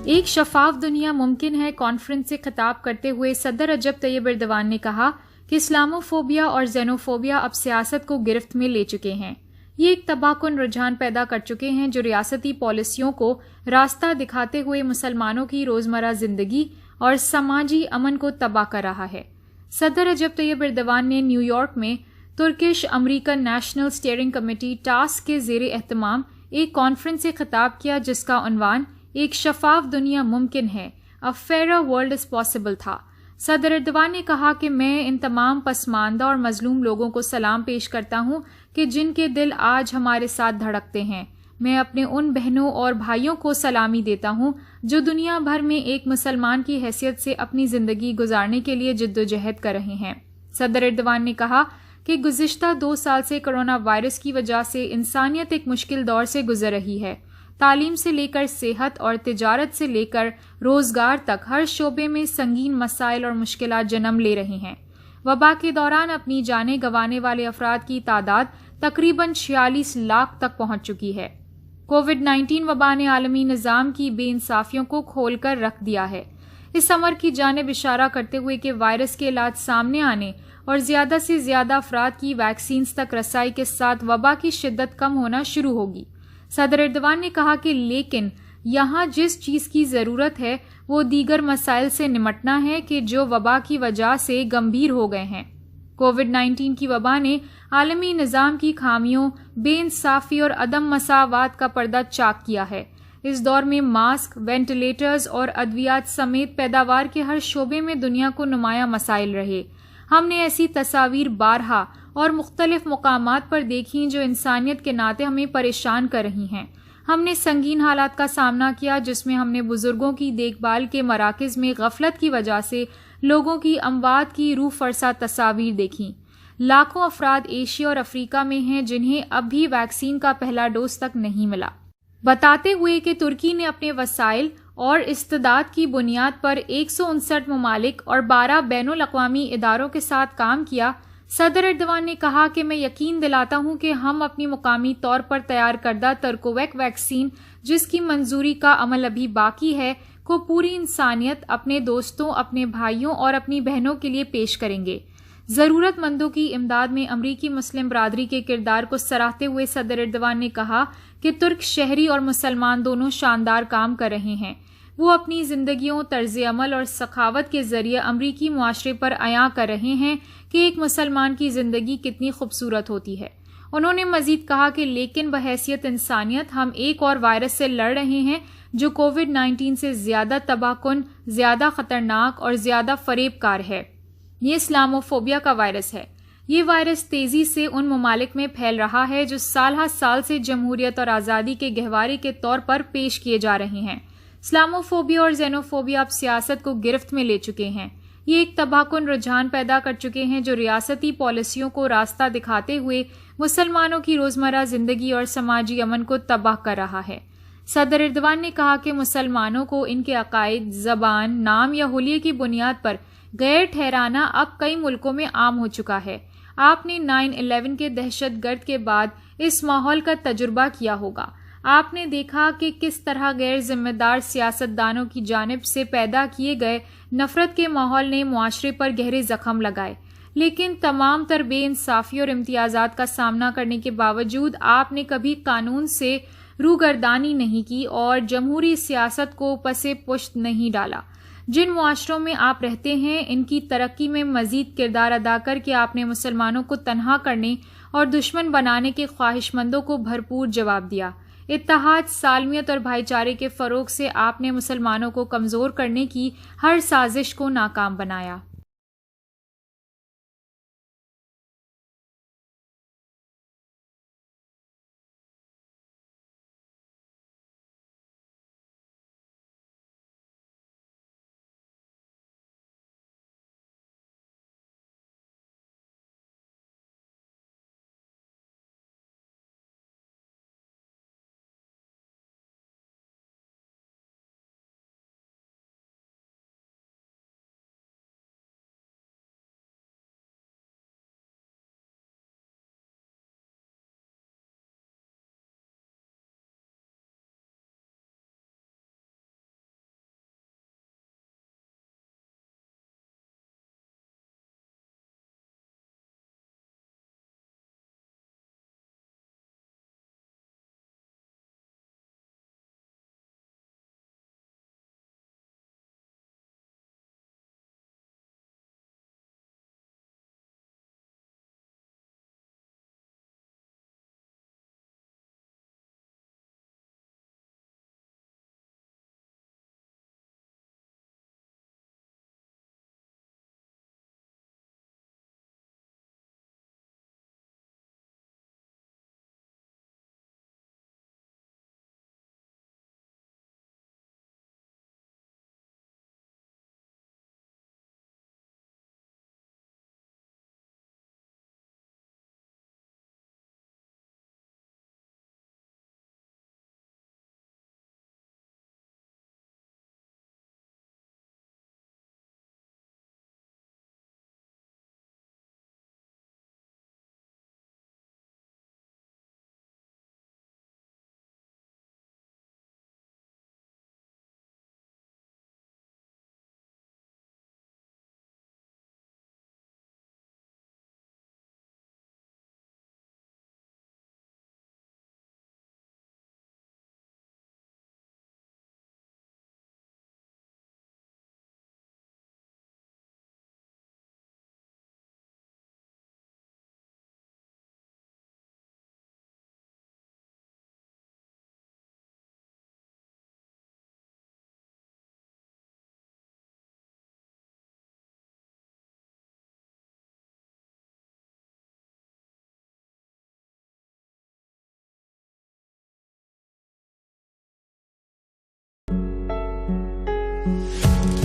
ایک شفاف دنیا ممکن ہے کانفرنس سے خطاب کرتے ہوئے صدر رجب طیب ایردوان نے کہا کہ اسلاموفوبیا اور زینوفوبیا اب سیاست کو گرفت میں لے چکے ہیں. یہ ایک تباہ کن رجحان پیدا کر چکے ہیں جو ریاستی پالیسیوں کو راستہ دکھاتے ہوئے مسلمانوں کی روزمرہ زندگی اور سماجی امن کو تباہ کر رہا ہے. صدر رجب طیب ایردوان نے نیو یارک میں Turkish American national steering committee task کے زیر اہتمام ایک کانفرنس سے خطاب کیا جس کا عنوان ایک شفاف دنیا ممکن ہے، A fairer world is possible تھا. صدر ایردوان نے کہا کہ میں ان تمام پسماندہ اور مظلوم لوگوں کو سلام پیش کرتا ہوں کہ جن کے دل آج ہمارے ساتھ دھڑکتے ہیں. میں اپنے ان بہنوں اور بھائیوں کو سلامی دیتا ہوں جو دنیا بھر میں ایک مسلمان کی حیثیت سے اپنی زندگی گزارنے کے لیے جدوجہد کر رہے ہیں. صدر ایردوان نے کہا کہ گزشتہ 2 سال سے کرونا وائرس کی وجہ سے انسانیت ایک مشکل دور سے گزر رہی ہے. تعلیم سے لے کر صحت اور تجارت سے لے کر روزگار تک ہر شعبے میں سنگین مسائل اور مشکلات جنم لے رہے ہیں. وبا کے دوران اپنی جانیں گنوانے والے افراد کی تعداد تقریباً 46 لاکھ تک پہنچ چکی ہے. کووڈ-19 وبا نے عالمی نظام کی بے انصافیوں کو کھول کر رکھ دیا ہے. اس امر کی جانب اشارہ کرتے ہوئے کہ وائرس کے علاج سامنے آنے اور زیادہ سے زیادہ افراد کی ویکسینز تک رسائی کے ساتھ وبا کی شدت کم ہونا شروع ہوگی. صدر ایردوان نے کہا کہ لیکن یہاں جس چیز کی ضرورت ہے وہ دیگر مسائل سے نمٹنا ہے کہ جو وبا کی وجہ سے گمبھیر ہو گئے ہیں. کووڈ-19 کی وبا نے عالمی نظام کی خامیوں، بے انصافی اور عدم مساوات کا پردہ چاک کیا ہے. اس دور میں ماسک، وینٹیلیٹرز اور ادویات سمیت پیداوار کے ہر شعبے میں دنیا کو نمایاں مسائل رہے. ہم نے ایسی تصاویر بارہا اور مختلف مقامات پر دیکھیں جو انسانیت کے ناطے ہمیں پریشان کر رہی ہیں. ہم نے سنگین حالات کا سامنا کیا جس میں ہم نے بزرگوں کی دیکھ بھال کے مراکز میں غفلت کی وجہ سے لوگوں کی اموات کی روح فرسا تصاویر دیکھیں. لاکھوں افراد ایشیا اور افریقہ میں ہیں جنہیں اب بھی ویکسین کا پہلا ڈوز تک نہیں ملا. بتاتے ہوئے کہ ترکی نے اپنے وسائل اور استعداد کی بنیاد پر 159 ممالک اور 12 بین الاقوامی اداروں کے ساتھ کام کیا، صدر ایردوان نے کہا کہ میں یقین دلاتا ہوں کہ ہم اپنی مقامی طور پر تیار کردہ ترکویک ویکسین جس کی منظوری کا عمل ابھی باقی ہے کو پوری انسانیت، اپنے دوستوں، اپنے بھائیوں اور اپنی بہنوں کے لیے پیش کریں گے. ضرورت مندوں کی امداد میں امریکی مسلم برادری کے کردار کو سراہتے ہوئے صدر ایردوان نے کہا کہ ترک شہری اور مسلمان دونوں شاندار کام کر رہے ہیں. وہ اپنی زندگیوں، طرز عمل اور سخاوت کے ذریعے امریکی معاشرے پر عیاں کر رہے ہیں کہ ایک مسلمان کی زندگی کتنی خوبصورت ہوتی ہے. انہوں نے مزید کہا کہ لیکن بحیثیت انسانیت ہم ایک اور وائرس سے لڑ رہے ہیں جو کووڈ-19 سے زیادہ تباہ کن، زیادہ خطرناک اور زیادہ فریب کار ہے. یہ اسلاموفوبیا کا وائرس ہے. یہ وائرس تیزی سے ان ممالک میں پھیل رہا ہے جو سال ہر سال سے جمہوریت اور آزادی کے گہوارے کے طور پر پیش کیے جا رہے ہیں. اسلاموفوبیا اور زینوفوبیا اب سیاست کو گرفت میں لے چکے ہیں. یہ ایک تباہ کن رجحان پیدا کر چکے ہیں جو ریاستی پالیسیوں کو راستہ دکھاتے ہوئے مسلمانوں کی روزمرہ زندگی اور سماجی امن کو تباہ کر رہا ہے. صدر ایردوان نے کہا کہ مسلمانوں کو ان کے عقائد، زبان، نام یا حلیے کی بنیاد پر غیر ٹھہرانا اب کئی ملکوں میں عام ہو چکا ہے. آپ نے 9/11 کے دہشت گرد کے بعد اس ماحول کا تجربہ کیا ہوگا. آپ نے دیکھا کہ کس طرح غیر ذمہ دار سیاستدانوں کی جانب سے پیدا کیے گئے نفرت کے ماحول نے معاشرے پر گہرے زخم لگائے. لیکن تمام تر بے انصافی اور امتیازات کا سامنا کرنے کے باوجود آپ نے کبھی قانون سے روگردانی نہیں کی اور جمہوری سیاست کو پس پشت نہیں ڈالا. جن معاشروں میں آپ رہتے ہیں ان کی ترقی میں مزید کردار ادا کر کے آپ نے مسلمانوں کو تنہا کرنے اور دشمن بنانے کے خواہش مندوں کو بھرپور جواب دیا. اتحاد، سالمیت اور بھائی چارے کے فروغ سے آپ نے مسلمانوں کو کمزور کرنے کی ہر سازش کو ناکام بنایا. ہے۔